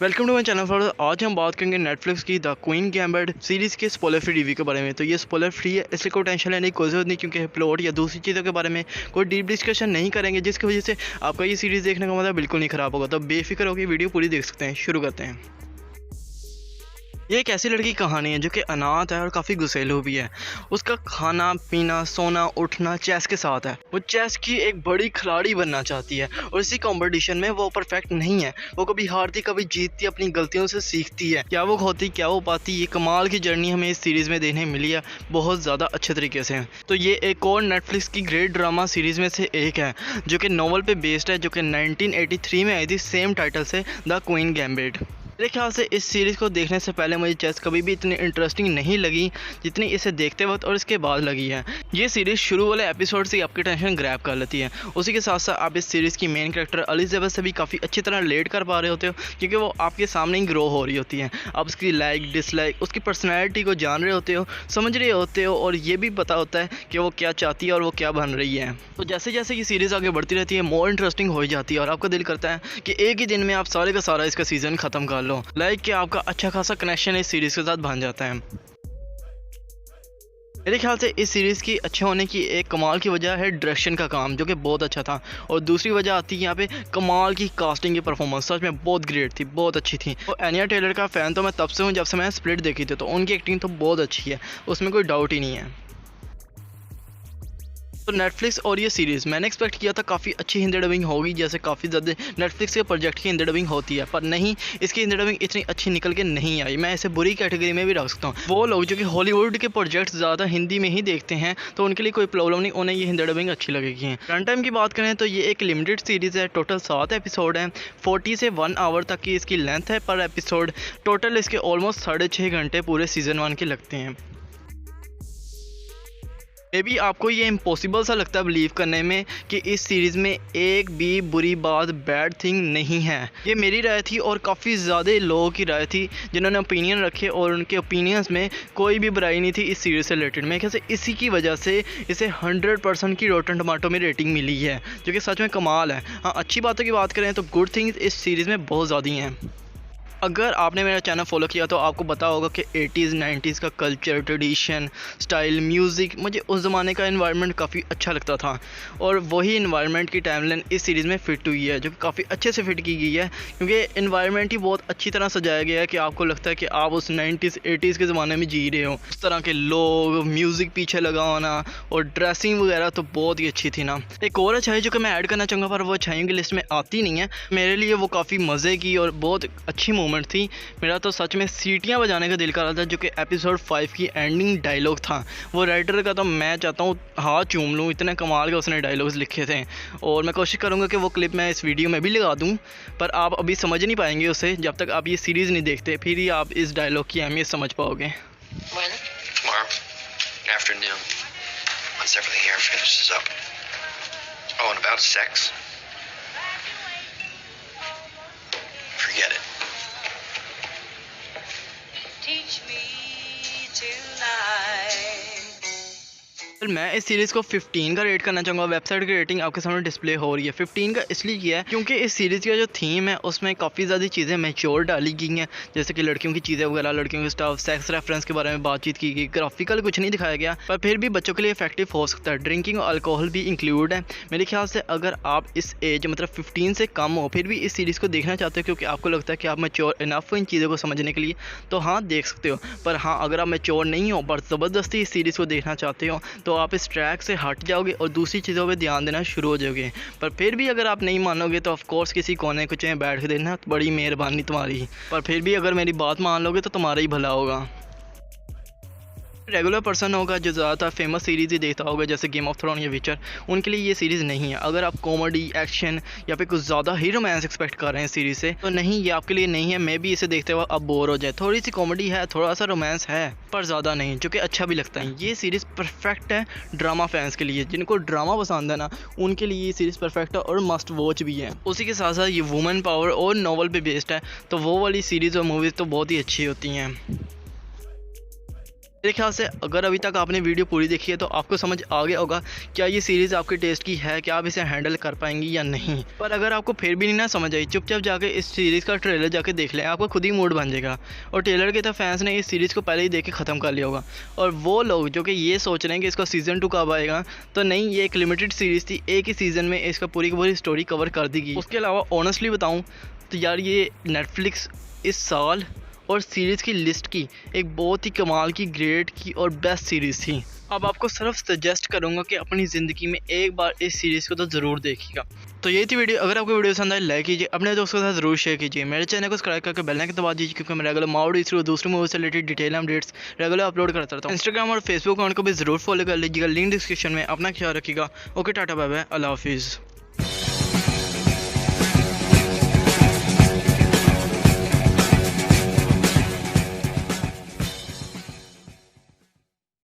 Welcome to my channel. For आज हम बात करेंगे नेटफ्लिक्स की द क्वीन गैम्बिट सीरीज़ के स्पॉइलर फ्री रिव्यू के बारे में। तो ये स्पॉइलर फ्री है, इसलिए कोई टेंशन लेने की कोई ज़रूरत नहीं, क्योंकि प्लॉट या दूसरी चीज़ों के बारे में कोई डीप डिस्कशन नहीं करेंगे, जिसकी वजह से आपका ये सीरीज़ देखने का मतलब बिल्कुल नहीं ख़राब होगा। तो बेफिक्र होकर वीडियो पूरी देख सकते हैं। शुरू करते हैं। ये एक ऐसी लड़की की कहानी है जो कि अनाथ है और काफ़ी गुस्सैलू भी है। उसका खाना पीना सोना उठना चेस के साथ है। वो चेस की एक बड़ी खिलाड़ी बनना चाहती है और इसी कंपटीशन में वो परफेक्ट नहीं है। वो कभी हारती कभी जीतती, अपनी गलतियों से सीखती है। क्या वो खोती क्या वो पाती, ये कमाल की जर्नी हमें इस सीरीज़ में देखने मिली है बहुत ज़्यादा अच्छे तरीके से। तो ये एक और नेटफ्लिक्स की ग्रेट ड्रामा सीरीज़ में से एक है जो कि नॉवल पे बेस्ड है, जो कि 1983 में आई थी सेम टाइटल से, द क्वीन गैम्बिट। मेरे ख्याल से इस सीरीज़ को देखने से पहले मुझे चेस कभी भी इतनी इंटरेस्टिंग नहीं लगी जितनी इसे देखते वक्त और इसके बाद लगी है। ये सीरीज़ शुरू वाले एपिसोड से आपकी टेंशन ग्रैब कर लेती है। उसी के साथ साथ आप इस सीरीज़ की मेन कैरेक्टर एलिजाबेथ से भी काफ़ी अच्छी तरह रिलेट कर पा रहे होते हो, क्योंकि वो आपके सामने ही ग्रो हो रही होती है। आप उसकी लाइक डिसलाइक, उसकी पर्सनैलिटी को जान रहे होते हो, समझ रहे होते हो, और ये भी पता होता है कि वो क्या चाहती है और वो क्या बन रही है। तो जैसे जैसे ये सीरीज़ आगे बढ़ती रहती है मोर इंटरेस्टिंग हो जाती है और आपका दिल करता है कि एक ही दिन में आप सारे का सारा इसका सीज़न ख़त्म कर लो। लाइक कि आपका अच्छा खासा कनेक्शन इस सीरीज़ के साथ बन जाता है। मेरे ख्याल से इस सीरीज़ की अच्छे होने की एक कमाल की वजह है डायरेक्शन का काम, जो कि बहुत अच्छा था। और दूसरी वजह आती है यहाँ पे कमाल की कास्टिंग की परफॉर्मेंस, सच में बहुत ग्रेट थी, बहुत अच्छी थी। और एनिया टेलर का फ़ैन तो मैं तब से हूँ जब से मैंने स्प्लिट देखी थी, तो उनकी एक्टिंग तो बहुत अच्छी है, उसमें कोई डाउट ही नहीं है। तो नेटफ्लिक्स और ये सीरीज़ मैंने एक्सपेक्ट किया था काफ़ी अच्छी हिंदी डबिंग होगी, जैसे काफ़ी ज़्यादा नेटफ्लिक्स के प्रोजेक्ट की हिंदी डबिंग होती है, पर नहीं, इसकी हिंदी डबिंग इतनी अच्छी निकल के नहीं आई। मैं इसे बुरी कैटेगरी में भी रख सकता हूँ। वो लोग जो कि हॉलीवुड के प्रोजेक्ट ज़्यादा हिंदी में ही देखते हैं, तो उनके लिए कोई प्रॉब्लम नहीं, उन्हें ये हिंदी डबिंग अच्छी लगेगी। रन टाइम की बात करें तो ये एक लिमिटेड सीरीज़ है, टोटल 7 एपिसोड हैं, 40 से 1 आवर तक की इसकी लेंथ है पर एपिसोड। टोटल इसके ऑलमोस्ट 6.5 घंटे पूरे सीज़न 1 के लगते हैं। मे बी आपको ये इम्पॉसिबल सा लगता है बिलीव करने में कि इस सीरीज़ में एक भी बुरी बात, बैड थिंग नहीं है। ये मेरी राय थी और काफ़ी ज़्यादा लोगों की राय थी जिन्होंने ओपिनियन रखे, और उनके ओपिनियंस में कोई भी बुराई नहीं थी इस सीरीज़ से रिलेटेड। मेरे ख्याल से इसी की वजह से इसे 100% की रॉटन टमाटो में रेटिंग मिली है, जो कि सच में कमाल है। हाँ, अच्छी बातों की बात करें तो गुड थिंग्स इस सीरीज़ में बहुत ज़्यादा हैं। अगर आपने मेरा चैनल फॉलो किया तो आपको पता होगा कि 80s 90s का कल्चर, ट्रेडिशन, स्टाइल, म्यूज़िक, मुझे उस ज़माने का इन्वायरमेंट काफ़ी अच्छा लगता था, और वही इन्वायरमेंट की टाइमलाइन इस सीरीज़ में फ़िट हुई है, जो कि काफ़ी अच्छे से फिट की गई है, क्योंकि इन्वायरमेंट ही बहुत अच्छी तरह सजाया गया है कि आपको लगता है कि आप उस 90s 80s के ज़माने में जी रहे हो। उस तरह के लोग, म्यूज़िक पीछे लगा होना और ड्रेसिंग वगैरह तो बहुत ही अच्छी थी ना। एक और अच्छाई जो कि मैं ऐड करना चाहूँगा, पर वो अच्छाइयों की लिस्ट में आती नहीं है, मेरे लिए वो काफ़ी मज़े की और बहुत अच्छी मोमेंट थी। मेरा तो सच में सीटियां बजाने का दिल कर रहा था, जो कि एपिसोड 5 की एंडिंग डायलॉग था। वो राइटर का तो मैं चाहता हूँ हाथ चूम लूँ, इतने कमाल के उसने डायलॉग्स लिखे थे। और मैं कोशिश करूँगा कि वो क्लिप मैं इस वीडियो में भी लगा दूँ, पर आप अभी समझ नहीं पाएंगे उसे जब तक आप ये सीरीज़ नहीं देखते, फिर ही आप इस डायलॉग की अहमियत समझ पाओगे। Forget it. Teach me tonight. मैं इस सीरीज़ को 15 का रेट करना चाहूँगा। वेबसाइट की रेटिंग आपके सामने डिस्प्ले हो रही है। 15 का इसलिए किया है क्योंकि इस सीरीज़ का जो थीम है उसमें काफ़ी ज़्यादा चीज़ें मैच्योर डाली गई हैं, जैसे कि लड़कियों की चीज़ें वगैरह, लड़कियों के स्टाफ, सेक्स रेफरेंस के बारे में बातचीत की गई। ग्राफिकल कुछ नहीं दिखाया गया, पर फिर भी बच्चों के लिए इफेक्टिव हो सकता है। ड्रिंकिंग और अल्कोहल भी इंक्लूड है। मेरे ख्याल से अगर आप इस एज मतलब 15 से कम हो फिर भी इस सीरीज़ को देखना चाहते हो, क्योंकि आपको लगता है कि आप मैच्योर इनफ हो इन चीज़ों को समझने के लिए, तो हाँ देख सकते हो। पर हाँ, अगर आप मैच्योर नहीं हो पर ज़बरदस्ती इस सीरीज़ को देखना चाहते हो, तो आप इस ट्रैक से हट जाओगे और दूसरी चीज़ों पे ध्यान देना शुरू हो जाओगे। पर फिर भी अगर आप नहीं मानोगे तो ऑफ कोर्स किसी कोने कुछ में बैठ के देना, बड़ी मेहरबानी तुम्हारी। पर फिर भी अगर मेरी बात मान लोगे तो तुम्हारा ही भला होगा। रेगुलर पर्सन होगा जो ज़्यादातर फेमस सीरीज़ ही देखता होगा, जैसे गेम ऑफ थ्रोन या विचर, उनके लिए ये सीरीज़ नहीं है। अगर आप कॉमेडी, एक्शन या फिर कुछ ज़्यादा ही रोमांस एक्सपेक्ट कर रहे हैं सीरीज़ से, तो नहीं, ये आपके लिए नहीं है। मैं भी इसे देखते हुए अब बोर हो जाए। थोड़ी सी कॉमेडी है, थोड़ा सा रोमांस है, पर ज़्यादा नहीं, जो कि अच्छा भी लगता है। ये सीरीज़ परफेक्ट है ड्रामा फैंस के लिए। जिनको ड्रामा पसंद है ना, उनके लिए ये सीरीज़ परफेक्ट है और मस्ट वॉच भी है। उसी के साथ साथ ये वुमेन पावर और नॉवल पे बेस्ड है, तो वो वाली सीरीज़ और मूवीज़ तो बहुत ही अच्छी होती हैं। मेरे ख्याल से अगर अभी तक आपने वीडियो पूरी देखी है तो आपको समझ आ गया होगा क्या ये सीरीज़ आपके टेस्ट की है, क्या आप इसे हैंडल कर पाएंगी या नहीं। पर अगर आपको फिर भी नहीं ना समझ आई, चुपचाप जाके इस सीरीज़ का ट्रेलर जाके देख लें, आपका खुद ही मूड बन जाएगा। और ट्रेलर के तो फैंस ने इस सीरीज़ को पहले ही देख के ख़त्म कर लिया होगा। और वो लोग जो कि ये सोच रहे हैं कि इसका सीज़न 2 कब आएगा, तो नहीं, ये एक लिमिटेड सीरीज़ थी, एक ही सीज़न में इसका पूरी की पूरी स्टोरी कवर कर दी गई। उसके अलावा ऑनेस्टली बताऊँ तो यार ये नेटफ्लिक्स इस साल और सीरीज़ की लिस्ट की एक बहुत ही कमाल की, ग्रेट की और बेस्ट सीरीज़ थी। अब आपको सिर्फ सजेस्ट करूंगा कि अपनी ज़िंदगी में एक बार इस सीरीज़ को तो ज़रूर देखिएगा। तो ये थी वीडियो। अगर आपको वीडियो पसंद आए लाइक कीजिए, अपने दोस्तों के साथ ज़रूर शेयर कीजिए, मेरे चैनल को सब्सक्राइब करके बेल आइकन दबा दीजिए, क्योंकि मैं रेगुलर माउड इसलिए दूसरी मूवी से related detail updates regular upload करता रहता हूँ। इंस्टाग्राम और फेसबुक अकाउंट को भी ज़रूर फॉलो कर लीजिएगा, लिंक डिस्क्रिप्शन में। अपना ख्याल रखिएगा। ओके, टाटा बाय बाय, अल्लाह हाफिज़।